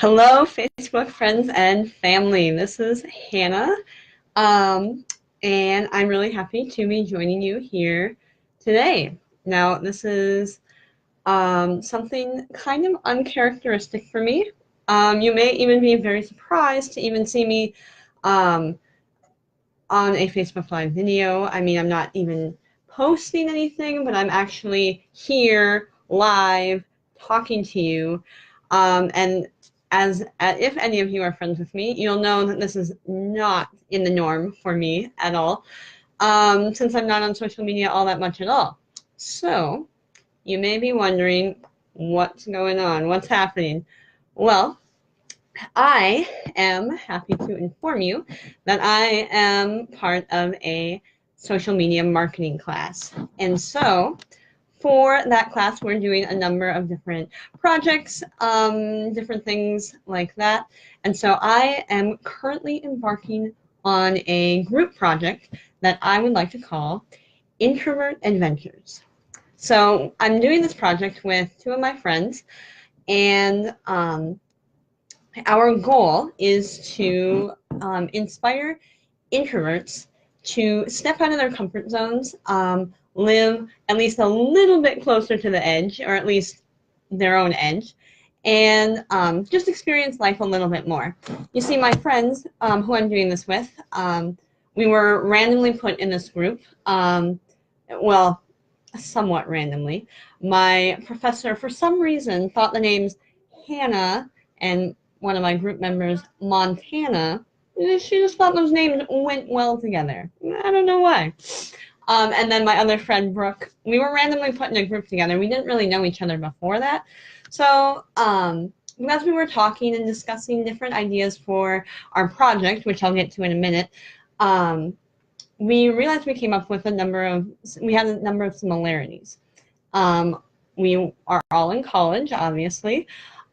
Hello, Facebook friends and family. This is Hannah, um, and I'm really happy to be joining you here today. Now, this is something kind of uncharacteristic for me. You may even be very surprised to even see me um, on a Facebook Live video. I mean, I'm not even posting anything, but I'm actually here live talking to you. And if any of you are friends with me, you'll know that this is not in the norm for me at all, since I'm not on social media all that much at all. So you may be wondering what's going on, what's happening. Well, I am happy to inform you that I am part of a social media marketing class. And so for that class, we're doing a number of different projects, different things like that. And so I am currently embarking on a group project that I would like to call Introvert Adventures. So I'm doing this project with two of my friends, and our goal is to inspire introverts to step out of their comfort zones, live at least a little bit closer to the edge, or at least their own edge, and just experience life a little bit more. You see, my friends who I'm doing this with, we were randomly put in this group, well, somewhat randomly. My professor, for some reason, thought the names Hannah and one of my group members, Montana, she just thought those names went well together. I don't know why. And then my other friend, Brooke, we were randomly put in a group together. We didn't really know each other before that. So as we were talking and discussing different ideas for our project, which I'll get to in a minute, we realized we had a number of similarities. We are all in college, obviously.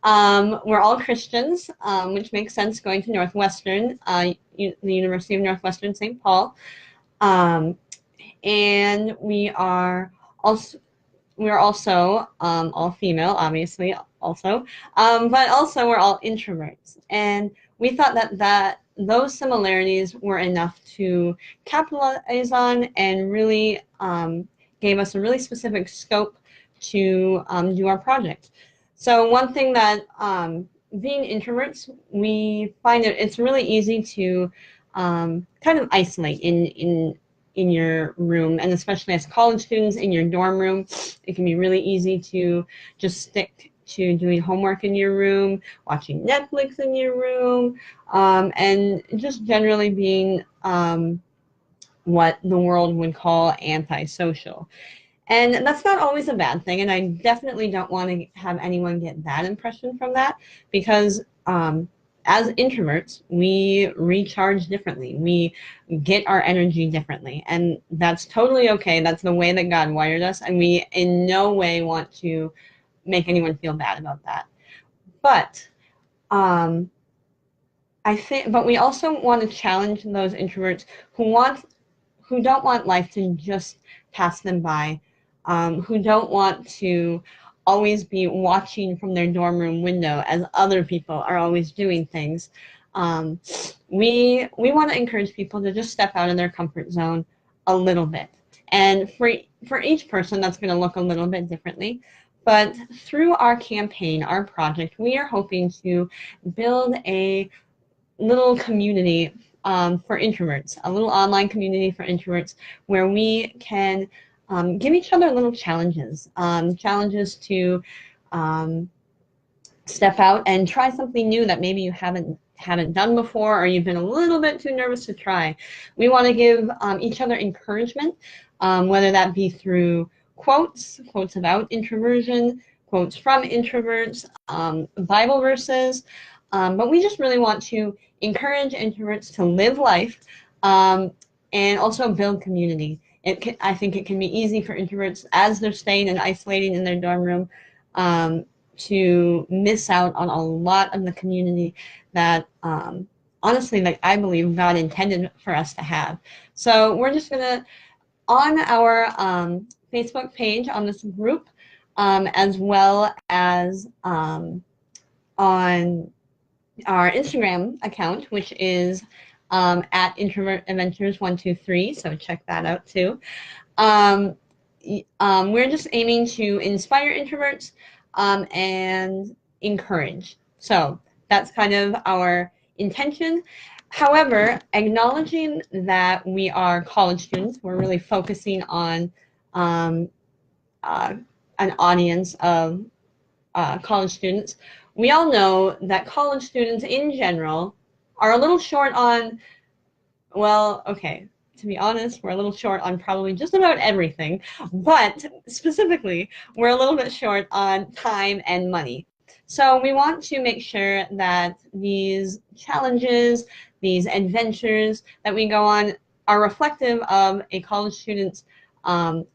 We're all Christians, which makes sense going to Northwestern, the University of Northwestern St. Paul. And we are also all female, obviously, also. But also we're all introverts. And we thought that those similarities were enough to capitalize on and really gave us a really specific scope to do our project. So one thing that being introverts, we find it's really easy to kind of isolate in your room, and especially as college students in your dorm room, it can be really easy to just stick to doing homework in your room, watching Netflix in your room, and just generally being what the world would call antisocial. And that's not always a bad thing, and I definitely don't want to have anyone get that impression from that, because as introverts, we recharge differently. We get our energy differently, and that's totally okay. That's the way that God wired us, and we in no way want to make anyone feel bad about that. But but we also want to challenge those introverts who don't want life to just pass them by, who don't want to always be watching from their dorm room window as other people are always doing things. We want to encourage people to just step out of their comfort zone a little bit. And for each person, that's going to look a little bit differently. But through our campaign, our project, we are hoping to build a little community for introverts, a little online community for introverts, where we can give each other little challenges, challenges to step out and try something new that maybe you haven't done before, or you've been a little bit too nervous to try. We want to give each other encouragement, whether that be through quotes about introversion, quotes from introverts, Bible verses, but we just really want to encourage introverts to live life and also build community. I think it can be easy for introverts, as they're staying and isolating in their dorm room, to miss out on a lot of the community that honestly, like, I believe God intended for us to have. So we're just gonna, on our Facebook page, on this group, as well as on our Instagram account, which is at Introvert Adventures 123. So check that out too. Um, we're just aiming to inspire introverts and encourage. So that's kind of our intention. However, acknowledging that we are college students, we're really focusing on um, uh, an audience of college students. We all know that college students in general are a little short on, well, okay, to be honest, we're a little short on probably just about everything, but specifically, we're a little bit short on time and money. So we want to make sure that these challenges, these adventures that we go on are reflective of a college student's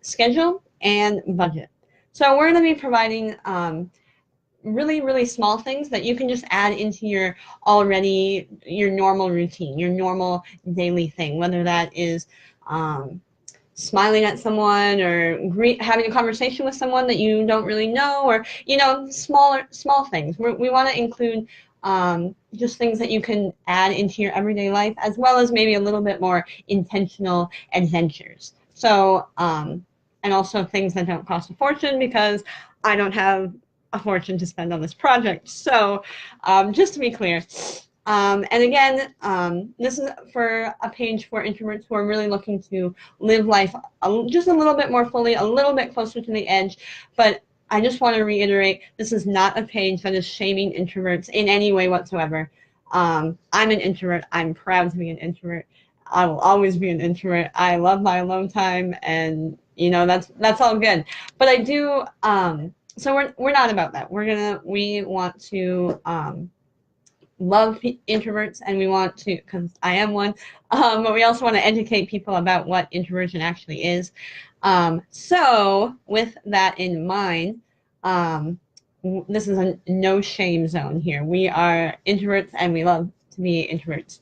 schedule and budget. So we're going to be providing really, really small things that you can just add into your normal routine, your normal daily thing, whether that is smiling at someone or having a conversation with someone that you don't really know, or small things. We want to include just things that you can add into your everyday life, as well as maybe a little bit more intentional adventures. So and also things that don't cost a fortune, because I don't have a fortune to spend on this project. So just to be clear, and again, this is for a page for introverts who are really looking to live life just a little bit more fully, a little bit closer to the edge. But I just want to reiterate, this is not a page that is shaming introverts in any way whatsoever. I'm an introvert. I'm proud to be an introvert. I will always be an introvert. I love my alone time, and that's all good. But I do. So we're not about that. We want to love introverts, and we want to, because I am one, but we also want to educate people about what introversion actually is. So with that in mind, this is a no shame zone here. We are introverts and we love to be introverts.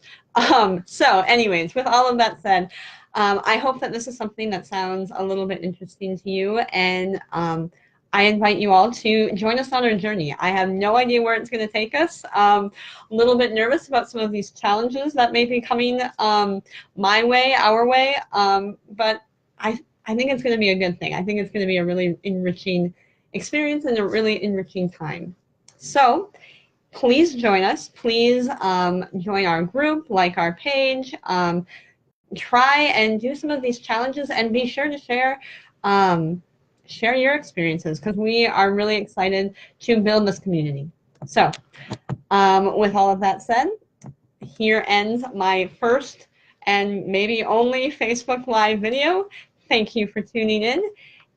So anyways, with all of that said, I hope that this is something that sounds a little bit interesting to you, and I invite you all to join us on our journey. I have no idea where it's going to take us. A little bit nervous about some of these challenges that may be coming my way, our way, but I think it's going to be a good thing. I think it's going to be a really enriching experience and a really enriching time. So please join us. Please join our group, like our page, try and do some of these challenges, and be sure to share your experiences, because we are really excited to build this community. So with all of that said, here ends my first and maybe only Facebook Live video. Thank you for tuning in,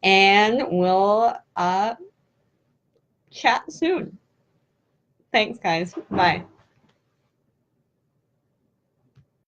and we'll chat soon. Thanks, guys. Bye.